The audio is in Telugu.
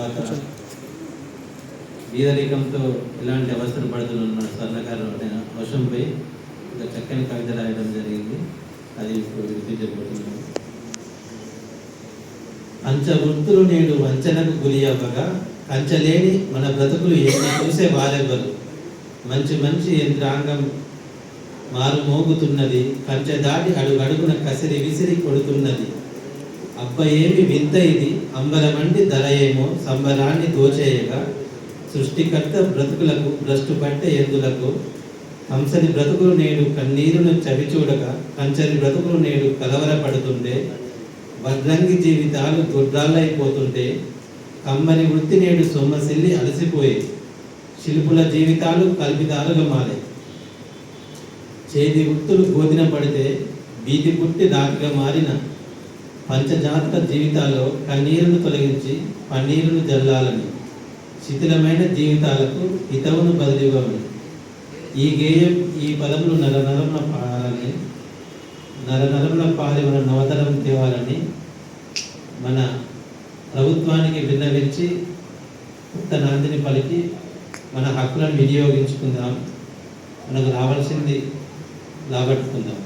తర్వాత వీరరికంతో ఎలాంటి అవసరం పడుతున్న స్వర్ణకారు వర్షంపై ఒక చక్కని కవిత రాయడం జరిగింది. అది ఇప్పుడు వినిపించబోతున్నాను. అంచవృత్తులు నేడు వంచనకు గురి అవ్వగా కంచలేని మన బ్రతుకులు ఎన్ని చూసే వారెవ్వరు. మంచి మంచి యంత్రాంగం మారు మోగుతున్నది, కంచె దాటి అడుగడుగున కసిరి విసిరి కొడుతున్నది. అబ్బ ఏమి వింత ఇది, అంబరమండి ధర ఏమో సంబరాన్ని దోచేయగా. సృష్టికర్త బ్రతుకులకు భ్రష్టు పట్టే ఎందులకు. హంసని బ్రతుకులు నేడు కన్నీరును చవిచూడగా కంచని బ్రతుకులు నేడు కలవరపడుతుంటే. వడ్రంగి జీవితాలు దొడ్రాళ్ళైపోతుంటే కమ్మని వృత్తి నేడు సొమ్మసిల్లి అలసిపోయి. శిల్పుల జీవితాలు కల్పితాలుగా మారాయి. చేతి వృత్తులు గోతిన పడితే బీతి పుట్టి రాతిగా మారిన పంచజాత జీవితాల్లో కన్నీరును తొలగించి పన్నీరును జల్లాలని. శిథిలమైన జీవితాలకు హితవును బదిలివ్వమని. ఈ గేయం ఈ పదములు నరనరమున పాడాలని, నరనరమున పాడి మన నవతరం తేవాలని మన ప్రభుత్వానికి విన్నవించి కొత్త నాందిని పలికి మన హక్కులను వినియోగించుకుందాం. మనకు రావాల్సింది రాబట్టుకుందాం.